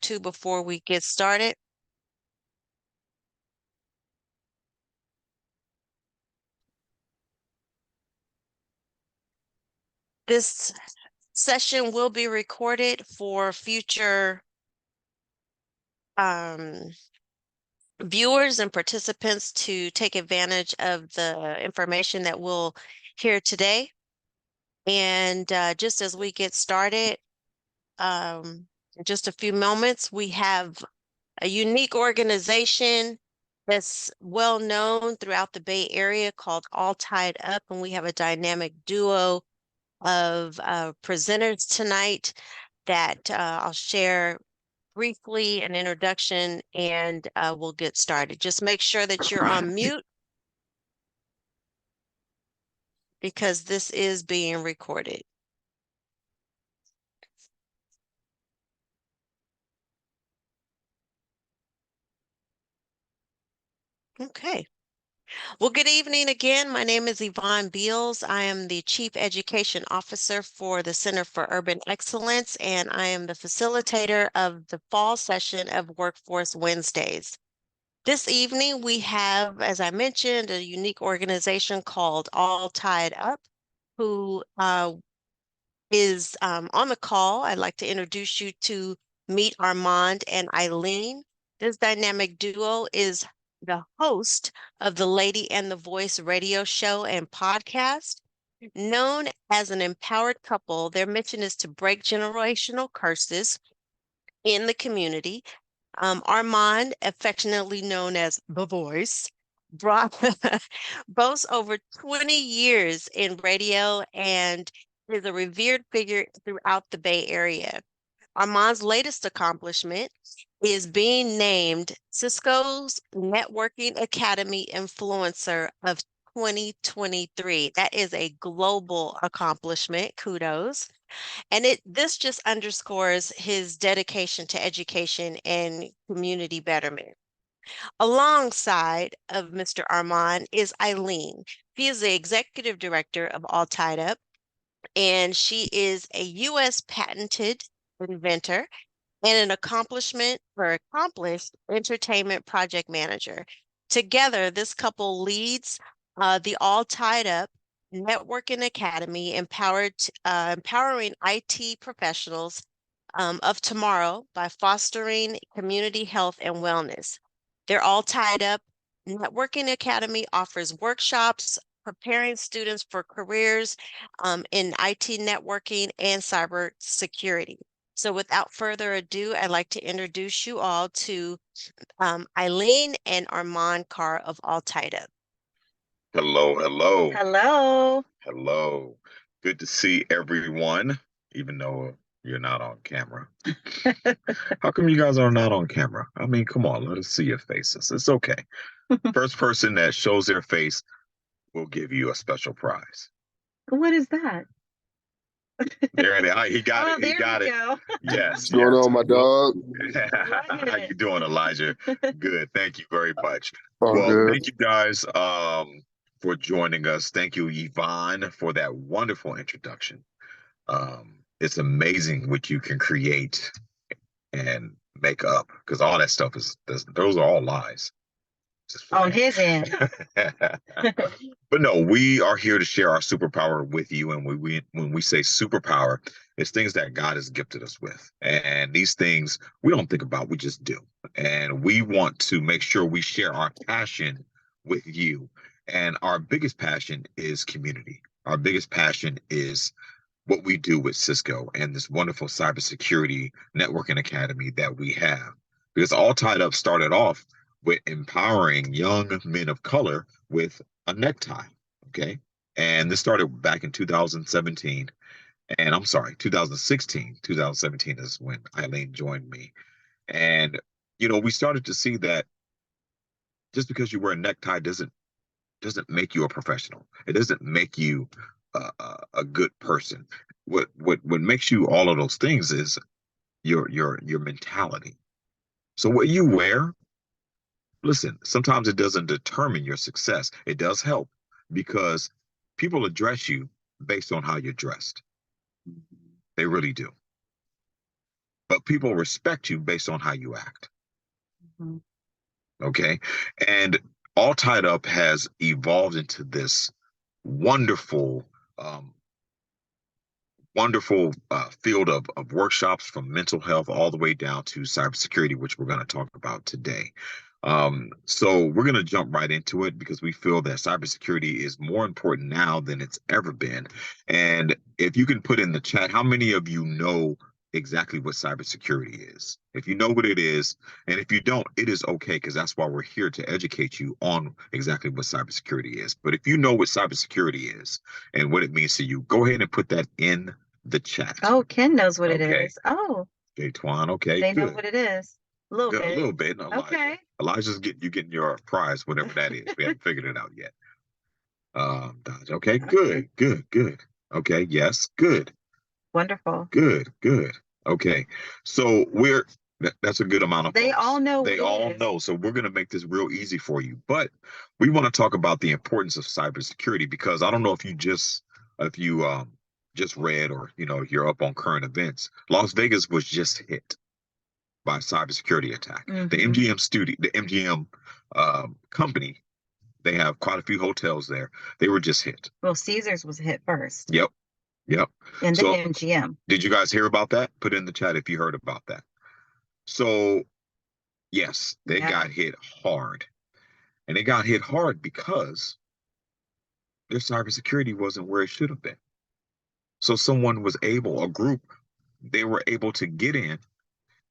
two before we get started. This session will be recorded for future viewers and participants to take advantage of the information that we'll hear today. And just as we get started, in just a few moments, we have a unique organization that's well known throughout the Bay Area called All Tied Up, and we have a dynamic duo of presenters tonight that I'll share briefly an introduction, and we'll get started. Just make sure that you're on mute because this is being recorded. Okay. Well, good evening again. My name is Yvonne Beals. I am the Chief Education Officer for the Center for Urban Excellence, and I am the facilitator of the fall session of Workforce Wednesdays. This evening, we have, as I mentioned, a unique organization called All Tied Up, who is on the call. I'd like to introduce you to meet Armand and Eileen. This dynamic duo is the host of the Lady and the Voice radio show and podcast. Known as an empowered couple, their mission is to break generational curses in the community. Armand, affectionately known as the Voice, boasts over 20 years in radio and is a revered figure throughout the Bay Area. Armand's latest accomplishment is being named Cisco's Networking Academy Influencer of 2023. That is a global accomplishment. Kudos. And this just underscores his dedication to education and community betterment. Alongside of Mr. Armand is Eileen. She is the executive director of All Tied Up, and she is a U.S. patented inventor and an accomplished entertainment project manager. Together, this couple leads the All Tied Up Networking Academy, empowering IT professionals of tomorrow by fostering community health and wellness. They're All Tied Up Networking Academy offers workshops preparing students for careers in IT networking and cybersecurity. So without further ado, I'd like to introduce you all to Eileen and Armand Carr of All Tied Up. Hello, hello. Hello. Hello. Good to see everyone, even though you're not on camera. How come you guys are not on camera? I mean, come on, let us see your faces. It's okay. First person that shows their face will give you a special prize. What is that? There it is. He got it. He got it. Go. Yes. What's going on, my dog? How you doing, Elijah? Good. Thank you very much. All good. Thank you guys for joining us. Thank you, Yvonne, for that wonderful introduction. It's amazing what you can create and make up, because all that stuff those are all lies. On his end. But no, we are here to share our superpower with you. And when we say superpower, it's things that God has gifted us with. And these things we don't think about, we just do. And we want to make sure we share our passion with you. And our biggest passion is community. Our biggest passion is what we do with Cisco and this wonderful cybersecurity networking academy that we have. Because All Tied Up started off with empowering young men of color with a necktie, okay? And this started back in 2017. And I'm sorry, 2016. 2017 is when Eileen joined me. And, we started to see that just because you wear a necktie doesn't make you a professional. It doesn't make you a good person. What makes you all of those things is your mentality. So what you wear, listen, sometimes it doesn't determine your success. It does help because people address you based on how you're dressed. They really do. but people respect you based on how you act. Mhm. Okay. And All Tied Up has evolved into this wonderful, um, wonderful field of workshops from mental health all the way down to cybersecurity, which we're going to talk about today. So we're going to jump right into it because we feel that cybersecurity is more important now than it's ever been. And if you can put in the chat, how many of you know exactly what cybersecurity is? If you know what it is, and if you don't, it is okay because that's why we're here to educate you on exactly what cybersecurity is. But if you know what cybersecurity is and what it means to you, go ahead and put that in the chat. Oh, Ken knows what it Okay. is. Oh, Jay Twan, okay, they know good. what it is. A little Good, a bit. little bit. Elijah. Okay. Elijah's getting your prize, whatever that is. We haven't figured it out yet. Dodge. Okay, good, good. Okay, yes, good, Wonderful. good. Okay, so that's a good amount of They folks. all know They what it all is. know. So we're gonna make this real easy for you. But we want to talk about the importance of cybersecurity because I don't know if you just read or you're up on current events. Las Vegas was just hit by a cybersecurity attack. The Mhm. MGM company, they have quite a few hotels there. They were just hit. Well, Caesars was hit first, Yep. and then So MGM. did you guys hear about that? Put in the chat if you heard about that. So yes, they Yeah. got hit hard. And they got hit hard because their cybersecurity wasn't where it should have been. So a group, they were able to get in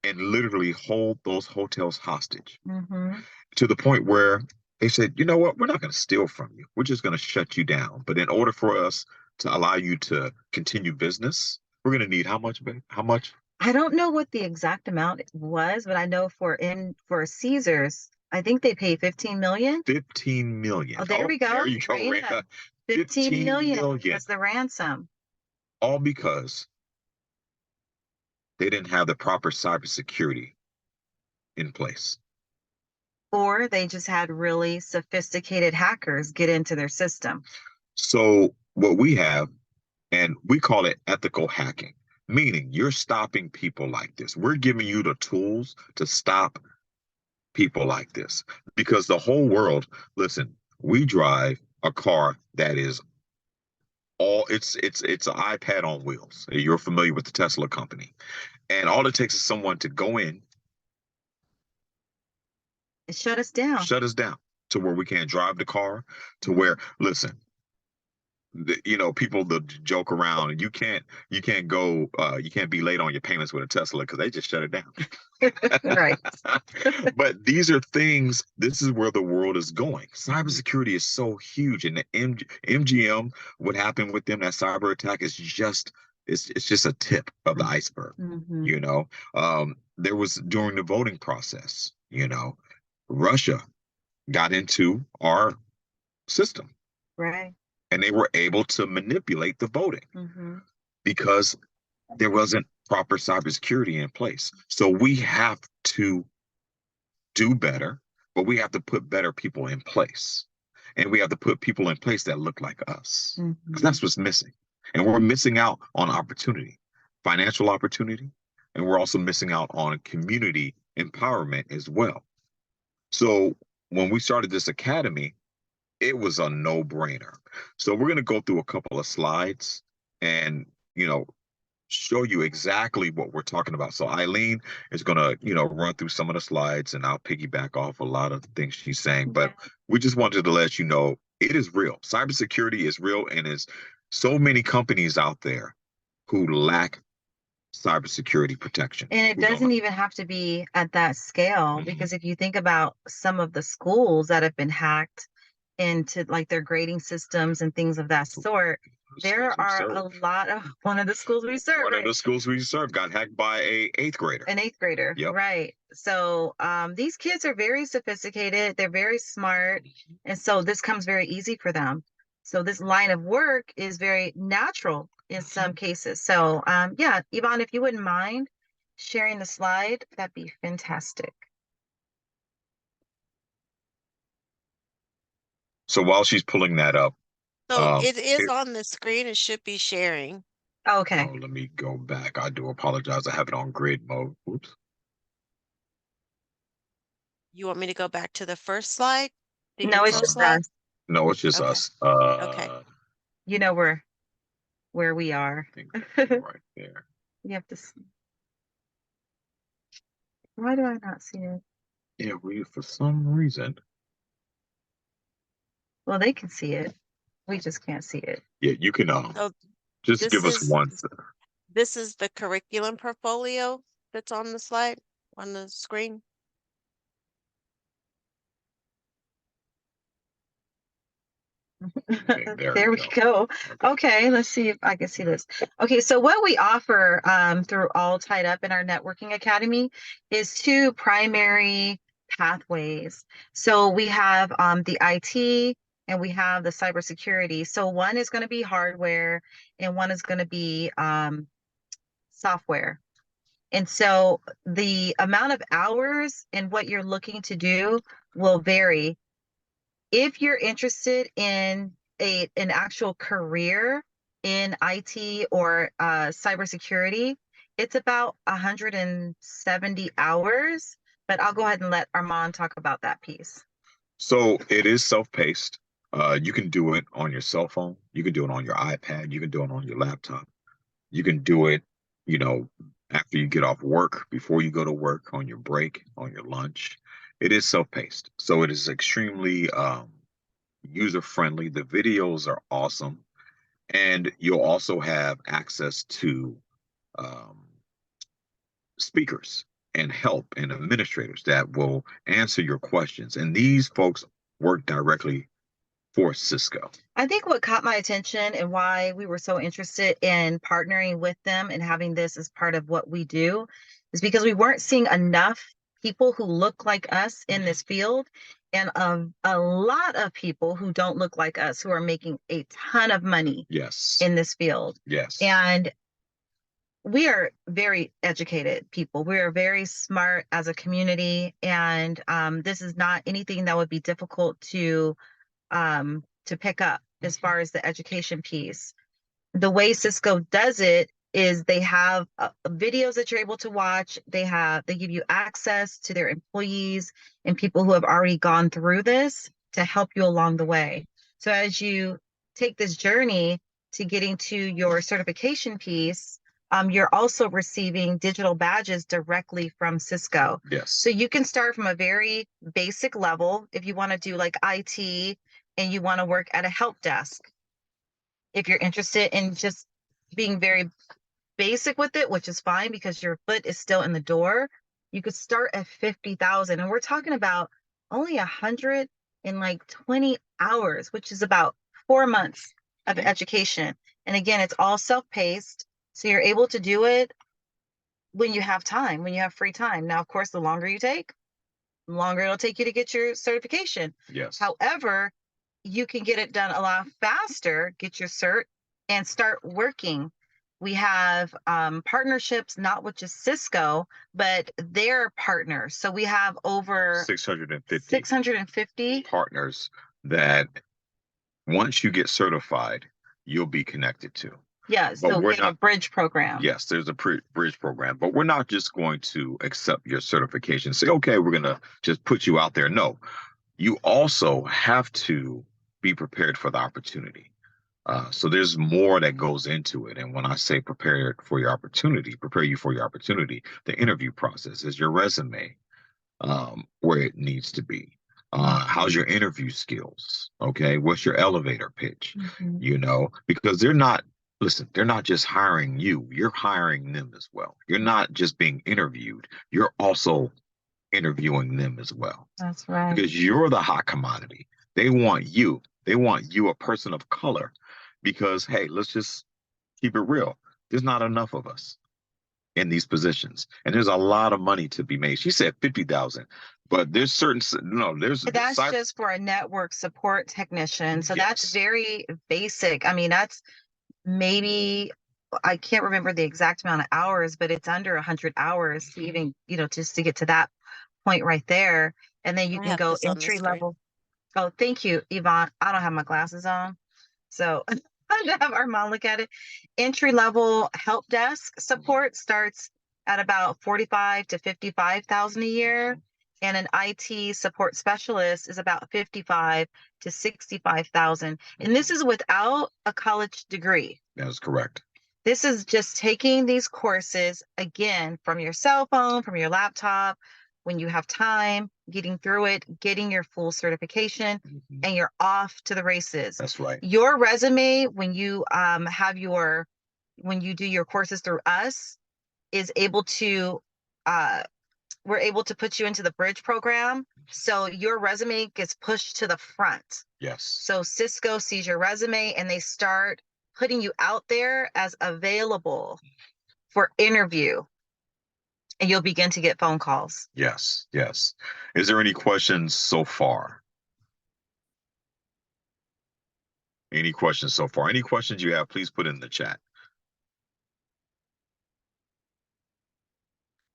and literally hold those hotels hostage. Mhm. To the point where they said, you know what, we're not going to steal from you. We're just going to shut you down. But in order for us to allow you to continue business, we're going to need how much, babe? How much? I don't know what the exact amount was, but I know for Caesars, I think they paid 15 million. 15 million. Oh, there we go. There you go, Rita. Rita. 15 million was the ransom. All because they didn't have the proper cybersecurity in place. Or they just had really sophisticated hackers get into their system. So what we have, and we call it ethical hacking, meaning you're stopping people like this. We're giving you the tools to stop people like this because the whole world, listen, we drive a car that is it's an iPad on wheels. You're familiar with the Tesla company. And all it takes is someone to go in, It shut us down. shut us down to where we can't drive the car, to where, listen, people that joke around, and you can't go, you can't be late on your payments with a Tesla because they just shut it down. Right. But these are things, this is where the world is going. Cybersecurity is so huge, and the MGM, what happened with them, that cyber attack, is just it's just a tip of the iceberg. Mhm. There was during the voting process, Russia got into our system, Right. and they were able to manipulate the voting Mhm. because there wasn't proper cybersecurity in place. So we have to do better, but we have to put better people in place. And we have to put people in place that look like us. Because that's what's missing. And we're missing out on opportunity, financial opportunity, and we're also missing out on community empowerment as well. So when we started this academy, it was a no-brainer. So we're going to go through a couple of slides and, show you exactly what we're talking about. So Eileen is going to, run through some of the slides, and I'll piggyback off a lot of the things she's saying. But we just wanted to let you know it is real. Cybersecurity is real, and there's so many companies out there who lack cybersecurity protection. And it doesn't even have to be at that scale, because if you think about some of the schools that have been hacked into like their grading systems and things of that sort, there are a lot of one of the schools we serve. One of the schools we serve got hacked by an eighth grader. An eighth grader, Yep. right? So these kids are very sophisticated. They're very smart, and so this comes very easy for them. So this line of work is very natural in some cases. So yeah, Yvonne, if you wouldn't mind sharing the slide, that'd be fantastic. So while she's pulling that up, So it is on the screen. It should be sharing. Okay. Oh, let me go back. I do apologize. I have it on grid mode. Oops. You want me to go back to the first slide? The No, it's intro just Uh, slide? us. no, it's just Okay. us. Okay. You know where we are. I think that's right there. You have to see. Why do I not see it? Yeah, we for some reason. Well, they can see it. We just can't see it. Yeah, you can So just this give us is one. this is the curriculum portfolio that's on the slide on the screen. Okay, there There we we go. go. Okay, let's see if I can see this. Okay, so what we offer through All Tied Up in our Networking Academy is two primary pathways. So we have the IT and we have the cybersecurity. So one is going to be hardware and one is going to be software. And so the amount of hours and what you're looking to do will vary. If you're interested in an actual career in IT or cybersecurity, it's about 170 hours, but I'll go ahead and let Armand talk about that piece. So it is self-paced. You can do it on your cell phone. You can do it on your iPad. You can do it on your laptop. You can do it, you know, after you get off work, before you go to work, on your break, on your lunch. It is self-paced. So it is extremely user-friendly. The videos are awesome. And you'll also have access to um, speakers and help and administrators that will answer your questions. And these folks work directly for Cisco. I think what caught my attention and why we were so interested in partnering with them and having this as part of what we do is because we weren't seeing enough people who look like us in this field and a lot of people who don't look like us who are making a ton of money Yes. in this field. Yes. And we are very educated people. We are very smart as a community. And this is not anything that would be difficult to pick up as far as the education piece. The way Cisco does it is they have videos that you're able to watch. They give you access to their employees and people who have already gone through this to help you along the way. So as you take this journey to getting to your certification piece, you're also receiving digital badges directly from Cisco. Yes. So you can start from a very basic level if you want to do like IT and you want to work at a help desk. If you're interested in just being very basic with it, which is fine because your foot is still in the door, you could start at 50,000. And we're talking about only 120 hours, which is about 4 months of education. And again, it's all self-paced. So you're able to do it when you have time, when you have free time. Now, of course, the longer you take, the longer it'll take you to get your certification. Yes. However, you can get it done a lot faster, get your cert, and start working. We have partnerships, not with just Cisco, but their partners. So we have over 650 partners that once you get certified, you'll be connected to. Yeah, so we have a bridge program. Yes, there's a bridge program, but we're not just going to accept your certification. Say, okay, we're going to just put you out there. No, you also have to be prepared for the opportunity. So there's more that goes into it. And when I say prepare you for your opportunity, the interview process is your resume, where it needs to be. How's your interview skills? Okay. What's your elevator pitch? Mm-hmm. Because they're not just hiring you, you're hiring them as well. You're not just being interviewed, you're also interviewing them as well. That's right. Because you're the hot commodity. They want you. They want you, a person of color, because, hey, let's just keep it real. There's not enough of us in these positions, and there's a lot of money to be made. She said 50,000, but there's that's just for a network support technician. So that's very basic. I mean, that's maybe, I can't remember the exact amount of hours, but it's under 100 hours to even, just to get to that point right there. And then you can go entry level. Oh, thank you, Yvonne. I don't have my glasses on. So to have Armand look at it. Entry level help desk support starts at about 45 to 55,000 a year, and an IT support specialist is about 55 to 65,000. And this is without a college degree. That is correct. This is just taking these courses again from your cell phone, from your laptop, when you have time, getting through it, getting your full certification, and you're off to the races. That's right. Your resume, when you when you do your courses through us, is able to we're able to put you into the bridge program. So your resume gets pushed to the front. Yes. So Cisco sees your resume and they start putting you out there as available for interview. And you'll begin to get phone calls. Yes, yes. Is there any questions so far? Any questions so far? Any questions you have, please put in the chat.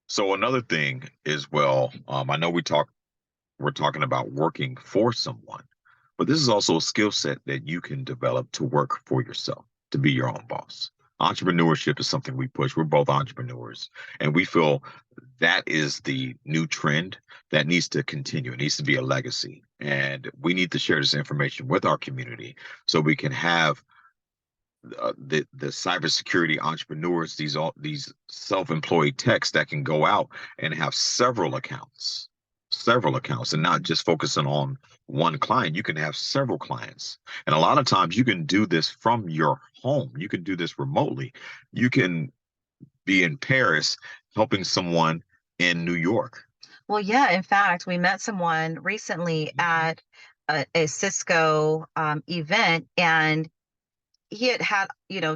So another thing is, well, I know we're talking about working for someone, but this is also a skill set that you can develop to work for yourself, to be your own boss. Entrepreneurship is something we push. We're both entrepreneurs, and we feel that is the new trend that needs to continue. It needs to be a legacy, and we need to share this information with our community so we can have the cybersecurity entrepreneurs, these self-employed techs that can go out and have several accounts, and not just focusing on one client. You can have several clients, and a lot of times you can do this from your home. You can do this remotely. You can be in Paris helping someone in New York. Well, yeah, in fact, we met someone recently at a Cisco event, and he had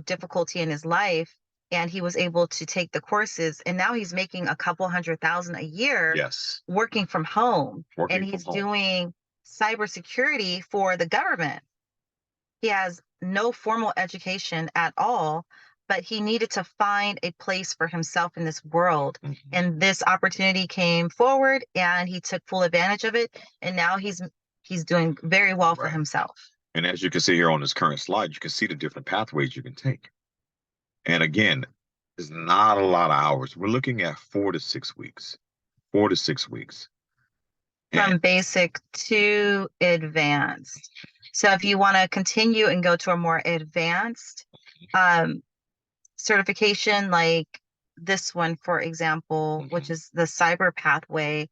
difficulty in his life, and he was able to take the courses, and now he's making a couple $100,000 a year. Yes. Working from home. And he's doing cybersecurity for the government. He has no formal education at all, but he needed to find a place for himself in this world. And this opportunity came forward, and he took full advantage of it, and now he's doing very well for himself. And as you can see here on this current slide, you can see the different pathways you can take. And again, it's not a lot of hours. We're looking at 4 to 6 weeks. 4 to 6 weeks. From basic to advanced. So if you want to continue and go to a more advanced certification, like this one, for example, which is the cyber pathway,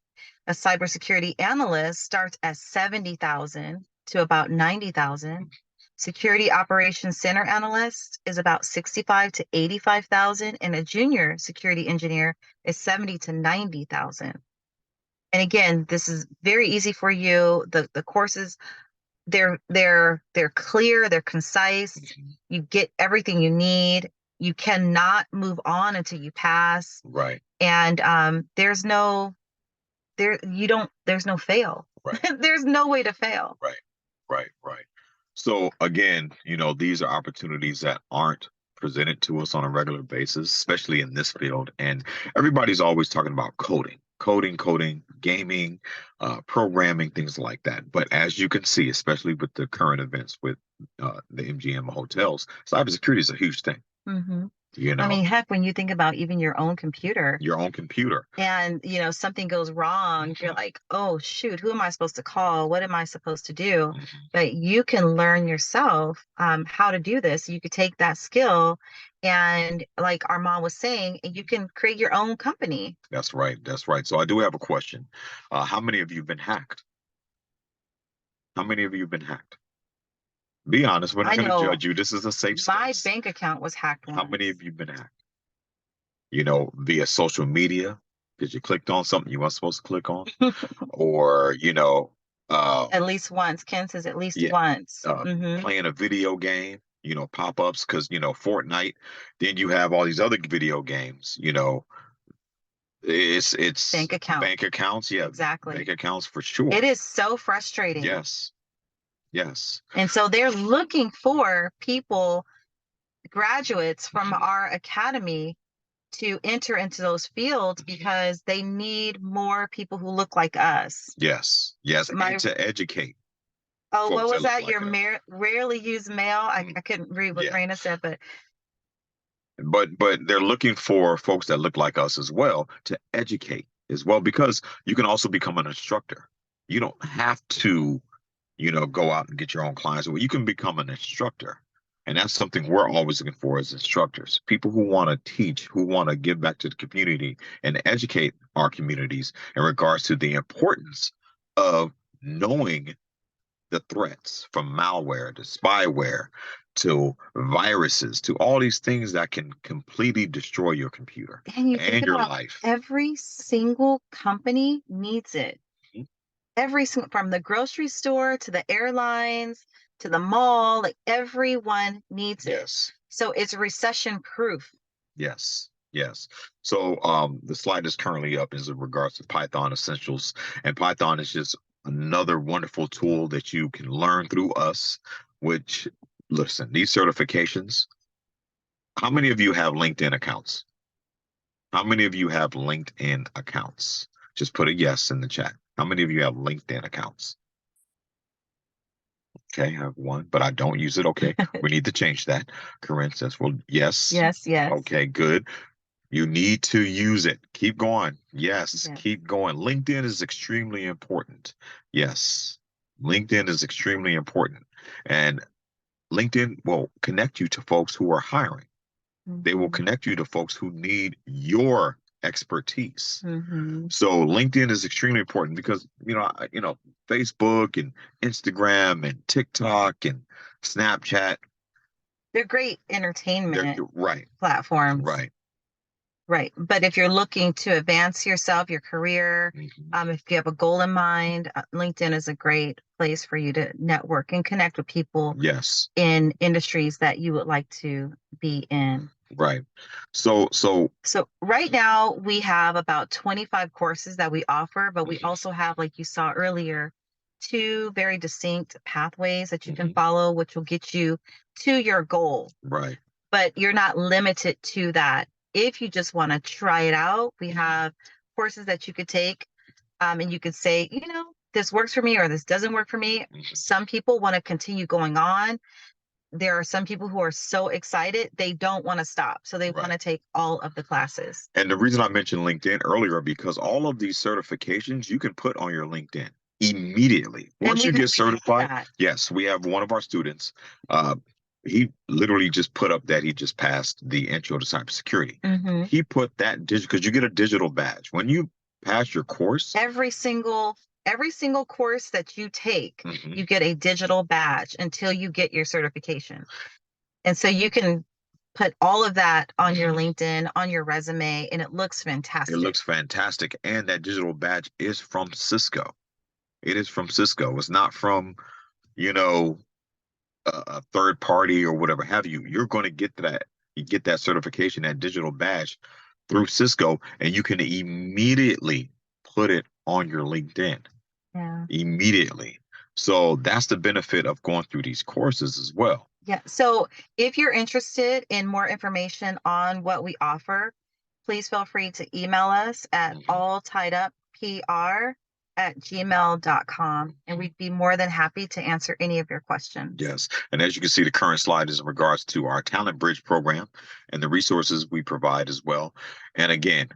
a cybersecurity analyst starts at 70,000 to about 90,000. Security operations center analyst is about 65 to 85,000, and a junior security engineer is 70 to 90,000. And again, this is very easy for you. The courses, they're clear, they're concise. You get everything you need. You cannot move on until you pass. Right. And there's no fail. Right. There's no way to fail. Right. So again, these are opportunities that aren't presented to us on a regular basis, especially in this field. And everybody's always talking about coding, gaming, programming, things like that. But as you can see, especially with the current events with the MGM hotels, cybersecurity is a huge thing. I mean, heck, when you think about even your own computer, and something goes wrong, you're like, oh shoot, who am I supposed to call? What am I supposed to do? But you can learn yourself how to do this. You could take that skill, and like Armand was saying, you can create your own company. That's right. So I do have a question. How many of you have been hacked? Be honest. We're not going to judge you. This is a safe space. My bank account was hacked once. How many of you have been hacked? Via social media, because you clicked on something you weren't supposed to click on, or at least once. Ken says at least once. Playing a video game, pop-ups, because Fortnite. Then you have all these other video games. It's bank accounts. Yeah, exactly. Bank accounts for sure. It is so frustrating. Yes. And so they're looking for people, graduates from our academy, to enter into those fields because they need more people who look like us. Yes. And to educate. Oh, what folks was that look that? like Your us. rarely used mail. I couldn't read what Yeah. Raina said, but But they're looking for folks that look like us as well to educate as well, because you can also become an instructor. You don't have to, go out and get your own clients. Well, you can become an instructor. And that's something we're always looking for as instructors. People who want to teach, who want to give back to the community and educate our communities in regards to the importance of knowing the threats, from malware to spyware to viruses to all these things that can completely destroy your computer and you think and your about life. every single company needs it. Mhm. Every single, from the grocery store to the airlines to the mall, like everyone needs it. Yes. So it's recession proof. Yes. Yes. So the slide is currently up is in regards to Python Essentials. And Python is just another wonderful tool that you can learn through us, which, listen, these certifications, how many of you have LinkedIn accounts? How many of you have LinkedIn accounts? Just put a yes in the chat. How many of you have LinkedIn accounts? Okay, I have one, but I don't use it. Okay, we need to change that. Corinne says, well, yes. Yes, yes. Okay, good. You need to use it. Keep going. Yes, Yes. keep going. LinkedIn is extremely important. Yes, LinkedIn is extremely important. And LinkedIn will connect you to folks who are hiring. They will Mhm. connect you to folks who need your expertise. Mhm. So LinkedIn is extremely important because Facebook and Instagram and TikTok and Snapchat, They're great they're entertainment right, platforms. right. Right. But if you're looking to advance yourself, your career, Mhm. if you have a goal in mind, LinkedIn is a great place for you to network and connect with people Yes, in industries that you would like to be in. right. So So right now we have about 25 courses that we offer, but we Mhm. also have, like you saw earlier, two very distinct pathways that you can Mhm. follow, which will get you to your goal. Right. But you're not limited to that. If you just want to try it out, we have courses that you could take, and you could say, this works for me or this doesn't work for me. Mhm. Some people want to continue going on. There are some people who are so excited, they don't want to stop. So they want Right. to take all of the classes. And the reason I mentioned LinkedIn earlier, because all of these certifications you can put on your LinkedIn immediately. And Once we you do get we have certified, that. yes, we have one of our students. Uh, he literally just put up that he just passed the intro to cybersecurity. Mhm. He put that digital because you get a digital badge when you pass your course. Every single course that you take, Mhm. you get a digital badge until you get your certification. And so you can put all of that on your LinkedIn, on your resume, and it looks It fantastic. looks fantastic, and that digital badge is from Cisco. It is from Cisco. It's not from, you know, a third party or whatever have you. You're going to get that. You get that certification, that digital badge through Cisco, and you can immediately put it on your LinkedIn Yeah. immediately. So that's the benefit of going through these courses as well. Yeah. So if you're interested in more information on what we offer, please feel free to email us at Mhm. alltieduppr@gmail.com, and we'd be more than happy to answer any of your questions. Yes. And as you can see, the current slide is in regards to our Talent Bridge program and the resources we provide as well. And again,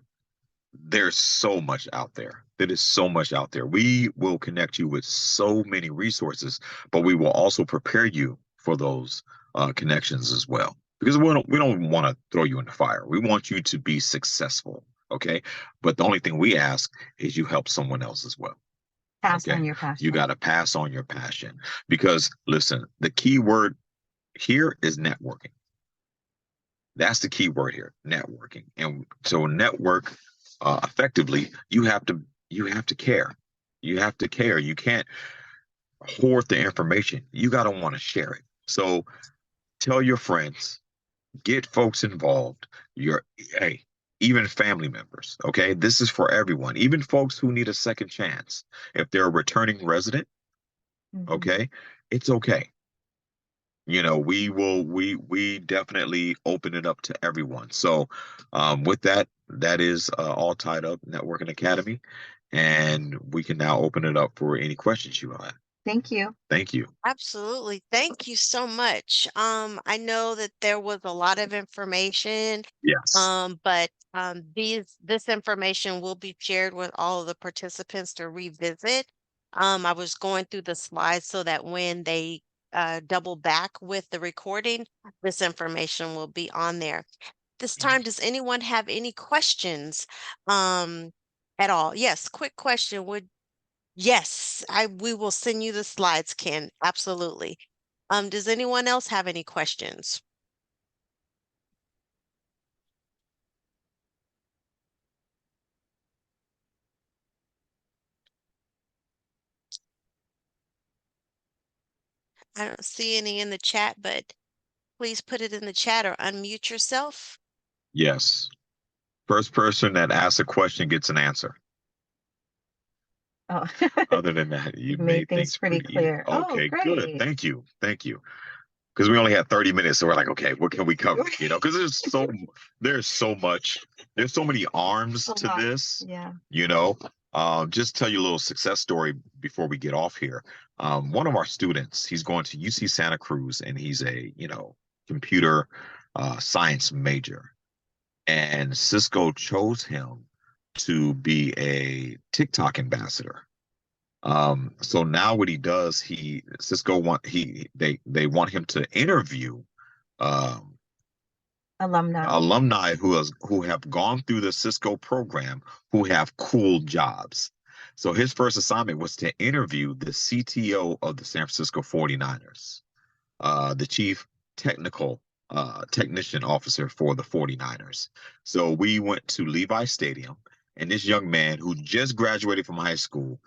there's so much out there. There is so much out there. We will connect you with so many resources, but we will also prepare you for those connections as well. Because we don't want to throw you in the fire. We want you to be successful. Okay. But the only thing we ask is you help someone else as well. Pass Okay. on your passion. You got to pass on your passion because listen, the key word here is networking. That's the key word here, networking. And so network effectively, you have to care. You have to care. You can't hoard the information. You got to want to share it. So tell your friends, get folks involved. Your hey, even family members. Okay, this is for everyone. Even folks who need a second chance. If they're a returning resident, Mhm. okay, it's okay. We definitely open it up to everyone. So with that, that is all tied up Networking Academy, and we can now open it up for any questions you have. Thank you. Thank you. Absolutely. Thank you so much. I know that there was a lot of information, Yes. but this information will be shared with all of the participants to revisit. I was going through the slides so that when they double back with the recording, this information will be on there. This time, does anyone have any questions at all? Yes, quick question. Yes, we will send you the slides, Ken. Absolutely. Does anyone else have any questions? I don't see any in the chat, but please put it in the chat or unmute yourself. Yes. First person that asks a question gets an answer. Oh, Other than that, you made made things things pretty pretty easy. clear. Oh, Okay, good. great. Thank you. Thank you. Because we only had 30 minutes, so we're like, okay, what can we cover? Because there's so much, there's so many arms A to lot. this. Yeah. You know, just tell you a little success story before we get off here. One of our students, he's going to UC Santa Cruz, and he's a computer science major, and Cisco chose him to be a TikTok ambassador. So now what he does, they want him to interview um, Alumni. alumni who have gone through the Cisco program who have cool jobs. So his first assignment was to interview the CTO of the San Francisco 49ers, the chief technical technician officer for the 49ers. So we went to Levi Stadium, and this young man who just graduated from high school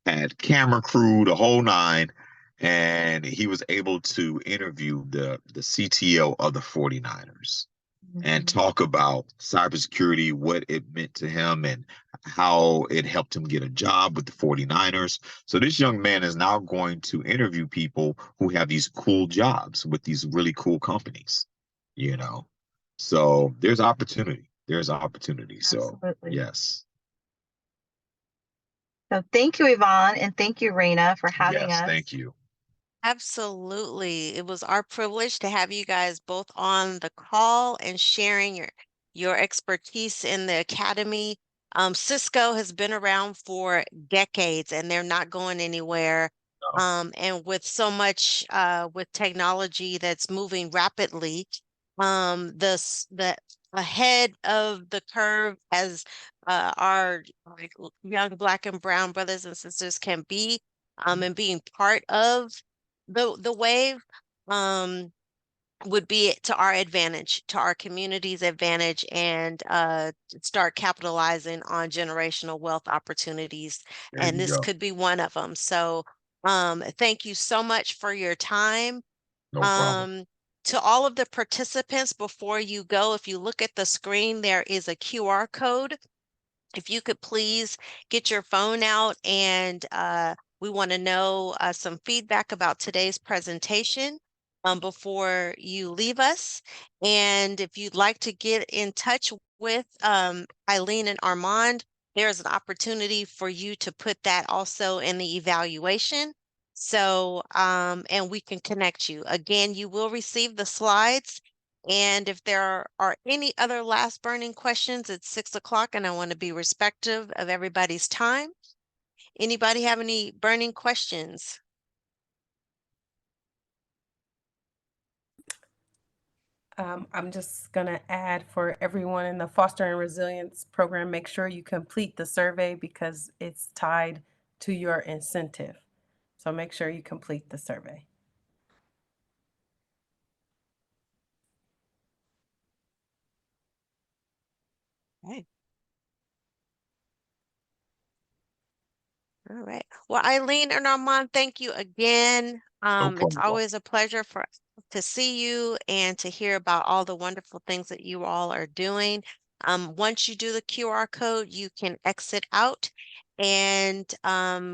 had camera crew, the whole nine, and he was able to interview the CTO of the 49ers and Mhm. talk about cybersecurity, what it meant to him, and how it helped him get a job with the 49ers. So this young man is now going to interview people who have these cool jobs with these really cool companies, you know. So there's opportunity. There's opportunity. So Absolutely. yes. So thank you, Yvonne, and thank you, Raina, for having Yes, us. thank you. Absolutely. It was our privilege to have you guys both on the call and sharing your expertise in the academy. Cisco has been around for decades and they're not going anywhere. No, And with so much with technology that's moving rapidly, the ahead of the curve as our like young Black and brown brothers and sisters can be, and being part of the wave um would be to our advantage, to our community's advantage, and start capitalizing on generational wealth opportunities. there And you this go. could be one of them. So thank you so much for your time. No problem. Um, to all of the participants, before you go, if you look at the screen, there is a QR code. If you could please get your phone out, and we want to know some feedback about today's presentation before you leave us. And if you'd like to get in touch with Eileen and Armand, there's an opportunity for you to put that also in the evaluation. So, and we can connect you. Again, you will receive the slides, and if there are any other last burning questions, it's 6 o'clock and I want to be respectful of everybody's time. Anybody have any burning questions? I'm just going to add for everyone in the Fostering Resilience program, make sure you complete the survey because it's tied to your incentive. So make sure you complete the survey. Okay. All right. Well, Eileen and Armand, thank you again. No It's problem. always a pleasure for to see you and to hear about all the wonderful things that you all are doing. Once you do the QR code, you can exit out, and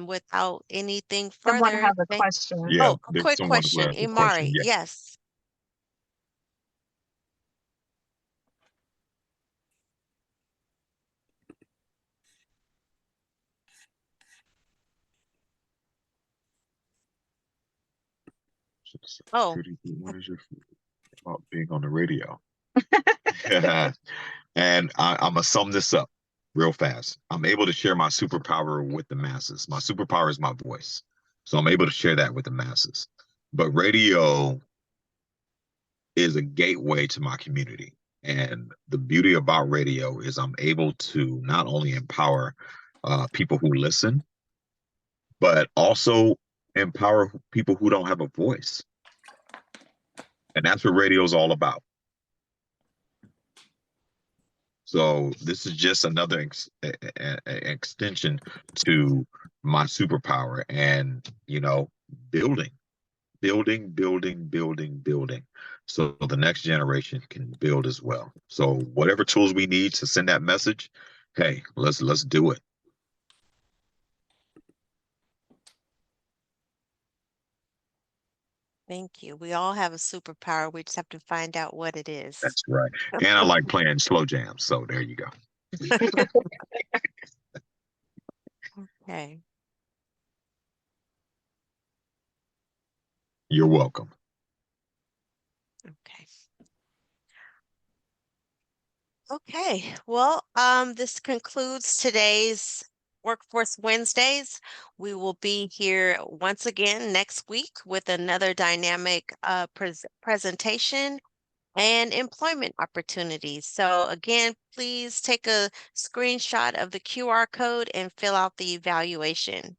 without anything Someone further, has a question. Yeah, oh, a there's quick someone who question, has a question. Imari. Yeah. Yes. Oh, What is your about being on the radio? And I'm gonna sum this up real fast. I'm able to share my superpower with the masses. My superpower is my voice. So I'm able to share that with the masses. But radio is a gateway to my community. And the beauty about radio is I'm able to not only empower people who listen, but also empower people who don't have a voice. And that's what radio is all about. So this is just another extension to my superpower, and building, building, so the next generation can build as well. So whatever tools we need to send that message, hey, let's do it. thank you. We all have a superpower. We just have to find out what it is. That's right. And I like playing slow jams. So there you go. Okay. You're welcome. Okay. Okay. Well, this concludes today's Workforce Wednesdays. We will be here once again next week with another dynamic presentation and employment opportunities. So again, please take a screenshot of the QR code and fill out the evaluation.